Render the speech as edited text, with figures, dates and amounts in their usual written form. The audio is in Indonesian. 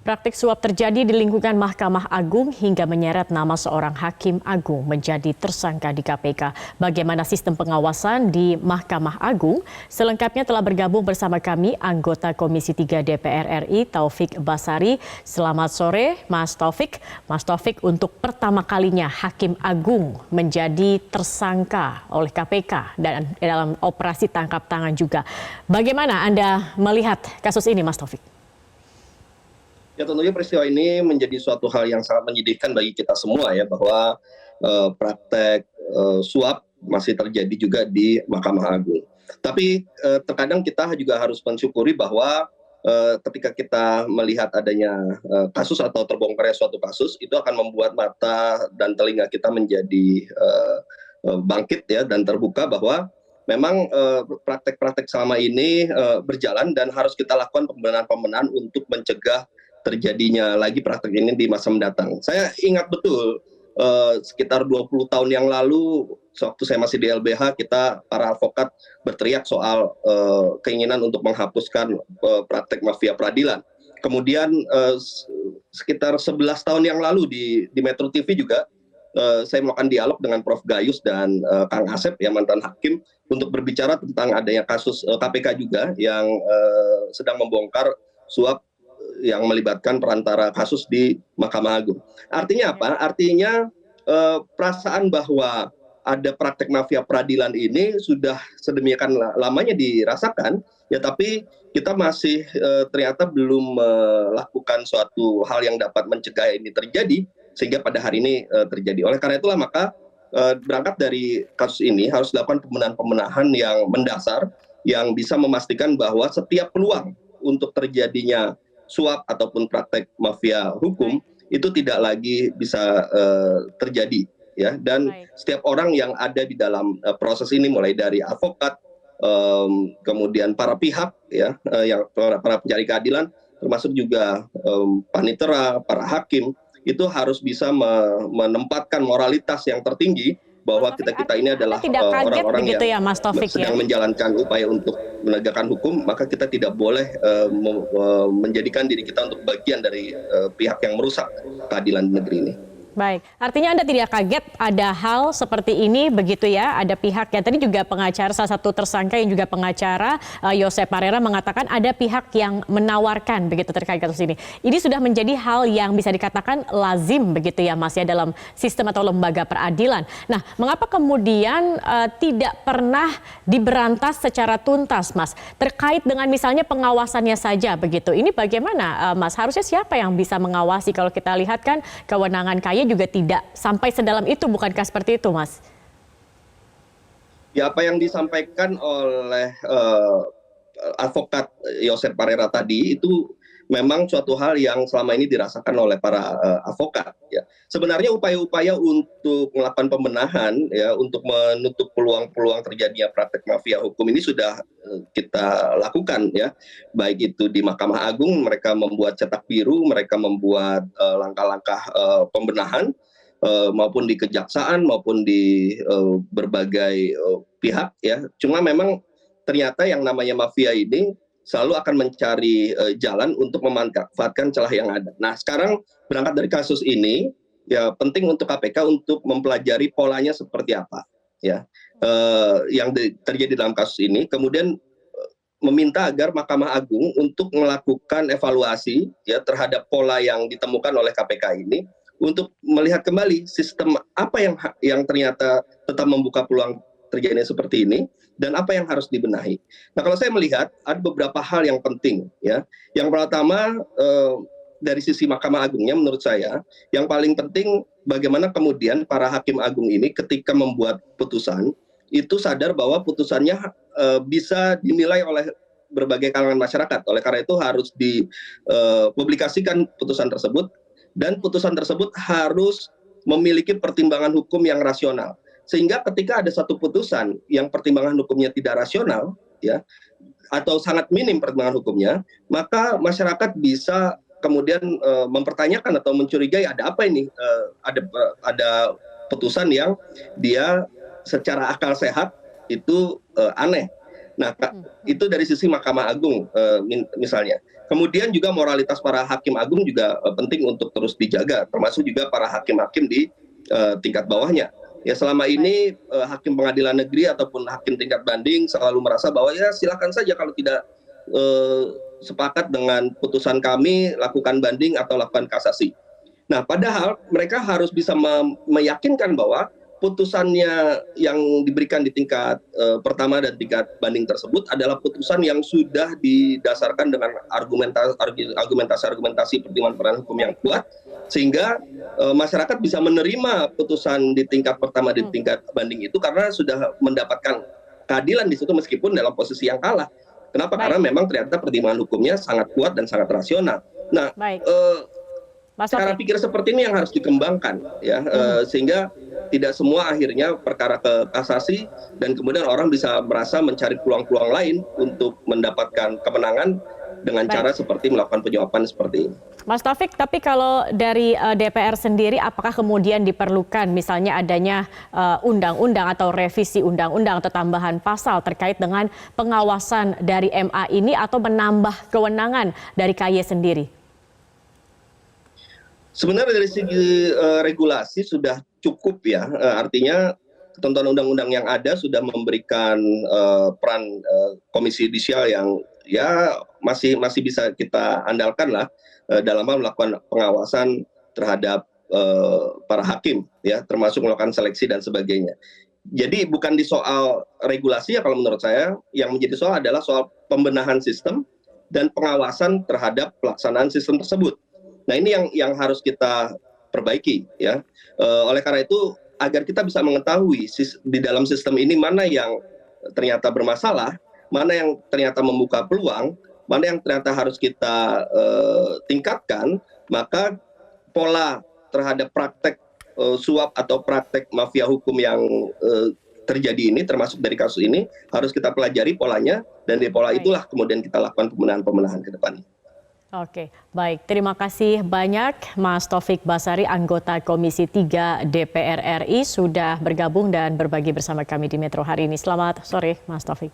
Praktik suap terjadi di lingkungan Mahkamah Agung hingga menyeret nama seorang hakim agung menjadi tersangka di KPK. Bagaimana sistem pengawasan di Mahkamah Agung? Selengkapnya telah bergabung bersama kami anggota Komisi 3 DPR RI Taufik Basari. Selamat sore Mas Taufik. Mas Taufik, untuk pertama kalinya Hakim Agung menjadi tersangka oleh KPK dan dalam operasi tangkap tangan juga. Bagaimana Anda melihat kasus ini, Mas Taufik? Ya, tentunya peristiwa ini menjadi suatu hal yang sangat menyedihkan bagi kita semua ya, bahwa praktek suap masih terjadi juga di Mahkamah Agung. Tapi terkadang kita juga harus mensyukuri bahwa ketika kita melihat adanya kasus atau terbongkarnya suatu kasus, itu akan membuat mata dan telinga kita menjadi bangkit ya, dan terbuka bahwa memang praktek-praktek selama ini berjalan dan harus kita lakukan pembenahan-pembenahan untuk mencegah terjadinya lagi praktek ini di masa mendatang. Saya ingat betul sekitar 20 tahun yang lalu, waktu saya masih di LBH, kita para advokat berteriak soal keinginan untuk menghapuskan praktek mafia peradilan. Kemudian sekitar 11 tahun yang lalu di Metro TV juga saya melakukan dialog dengan Prof. Gayus dan Kang Asep, yang mantan hakim, untuk berbicara tentang adanya kasus KPK juga yang sedang membongkar suap yang melibatkan perantara kasus di Mahkamah Agung. Artinya apa? Artinya perasaan bahwa ada praktek mafia peradilan ini sudah sedemikian lamanya dirasakan, ya, tapi kita masih ternyata belum melakukan suatu hal yang dapat mencegah ini terjadi, sehingga pada hari ini terjadi. Oleh karena itulah maka berangkat dari kasus ini harus dilakukan pembenahan-pembenahan yang mendasar, yang bisa memastikan bahwa setiap peluang untuk terjadinya suap ataupun praktek mafia hukum itu tidak lagi bisa terjadi ya, dan setiap orang yang ada di dalam proses ini, mulai dari advokat, kemudian para pihak ya, yang para pencari keadilan, termasuk juga panitera, para hakim, itu harus bisa menempatkan moralitas yang tertinggi, bahwa kita ini adalah orang-orang yang sedang menjalankan upaya untuk menegakkan hukum, maka kita tidak boleh menjadikan diri kita untuk bagian dari pihak yang merusak keadilan negeri ini. Baik, artinya Anda tidak kaget ada hal seperti ini begitu ya, ada pihak yang tadi juga pengacara, salah satu tersangka yang juga pengacara, Yosep Parera, mengatakan ada pihak yang menawarkan begitu terkait kasus ini. Ini sudah menjadi hal yang bisa dikatakan lazim begitu ya Mas ya, dalam sistem atau lembaga peradilan. Nah, mengapa kemudian tidak pernah diberantas secara tuntas Mas, terkait dengan misalnya pengawasannya saja begitu. Ini bagaimana Mas, harusnya siapa yang bisa mengawasi? Kalau kita lihat kan kewenangan KAY juga tidak sampai sedalam itu, bukankah seperti itu, Mas? Ya, apa yang disampaikan oleh advokat Yosep Parera tadi itu memang suatu hal yang selama ini dirasakan oleh para advokat. Ya. Sebenarnya upaya-upaya untuk melakukan pembenahan, ya, untuk menutup peluang-peluang terjadinya praktek mafia hukum ini sudah kita lakukan, ya. Baik itu di Mahkamah Agung, mereka membuat cetak biru, mereka membuat langkah-langkah pembenahan, maupun di kejaksaan maupun di berbagai pihak, ya. Cuma memang ternyata yang namanya mafia ini selalu akan mencari jalan untuk memanfaatkan celah yang ada. Nah, sekarang berangkat dari kasus ini, ya, penting untuk KPK untuk mempelajari polanya seperti apa, ya, yang terjadi dalam kasus ini. Kemudian meminta agar Mahkamah Agung untuk melakukan evaluasi ya terhadap pola yang ditemukan oleh KPK ini, untuk melihat kembali sistem apa yang ternyata tetap membuka peluang terjadinya seperti ini, dan apa yang harus dibenahi. Nah, kalau saya melihat ada beberapa hal yang penting, ya. Yang pertama, dari sisi Mahkamah Agungnya, menurut saya yang paling penting bagaimana kemudian para hakim agung ini ketika membuat putusan itu sadar bahwa putusannya bisa dinilai oleh berbagai kalangan masyarakat. Oleh karena itu harus dipublikasikan putusan tersebut, dan putusan tersebut harus memiliki pertimbangan hukum yang rasional. Sehingga ketika ada satu putusan yang pertimbangan hukumnya tidak rasional, ya, atau sangat minim pertimbangan hukumnya, maka masyarakat bisa kemudian mempertanyakan atau mencurigai ada apa ini, ada putusan yang dia secara akal sehat itu aneh. Nah, itu dari sisi Mahkamah Agung misalnya. Kemudian juga moralitas para hakim agung juga penting untuk terus dijaga, termasuk juga para hakim-hakim di tingkat bawahnya. Ya selama ini hakim pengadilan negeri ataupun hakim tingkat banding selalu merasa bahwa ya silakan saja kalau tidak sepakat dengan putusan kami, lakukan banding atau lakukan kasasi. Nah, padahal mereka harus bisa meyakinkan bahwa putusannya yang diberikan di tingkat pertama dan tingkat banding tersebut adalah putusan yang sudah didasarkan dengan argumentasi pertimbangan hukum yang kuat, sehingga masyarakat bisa menerima putusan di tingkat pertama dan tingkat banding itu karena sudah mendapatkan keadilan di situ meskipun dalam posisi yang kalah. Kenapa? Karena memang ternyata pertimbangan hukumnya sangat kuat dan sangat rasional. Nah, cara pikir seperti ini yang harus dikembangkan, ya, sehingga tidak semua akhirnya perkara ke kasasi dan kemudian orang bisa merasa mencari peluang-peluang lain untuk mendapatkan kemenangan dengan cara seperti melakukan penyuapan seperti ini. Mas Taufik, tapi kalau dari DPR sendiri apakah kemudian diperlukan misalnya adanya undang-undang atau revisi undang-undang atau tambahan pasal terkait dengan pengawasan dari MA ini atau menambah kewenangan dari KY sendiri? Sebenarnya dari segi regulasi sudah cukup ya, artinya ketentuan undang-undang yang ada sudah memberikan peran komisi yudisial yang ya masih bisa kita andalkan lah dalam hal melakukan pengawasan terhadap para hakim, ya, termasuk melakukan seleksi dan sebagainya. Jadi bukan di soal regulasi ya kalau menurut saya, yang menjadi soal adalah soal pembenahan sistem dan pengawasan terhadap pelaksanaan sistem tersebut. Nah ini yang harus kita perbaiki, ya. Oleh karena itu agar kita bisa mengetahui di dalam sistem ini mana yang ternyata bermasalah, mana yang ternyata membuka peluang, mana yang ternyata harus kita tingkatkan, maka pola terhadap praktek suap atau praktek mafia hukum yang terjadi ini, termasuk dari kasus ini, harus kita pelajari polanya, dan di pola itulah kemudian kita lakukan pembenahan ke depan. Oke, baik. Terima kasih banyak Mas Taufik Basari, anggota Komisi 3 DPR RI, sudah bergabung dan berbagi bersama kami di Metro hari ini. Selamat sore, Mas Taufik.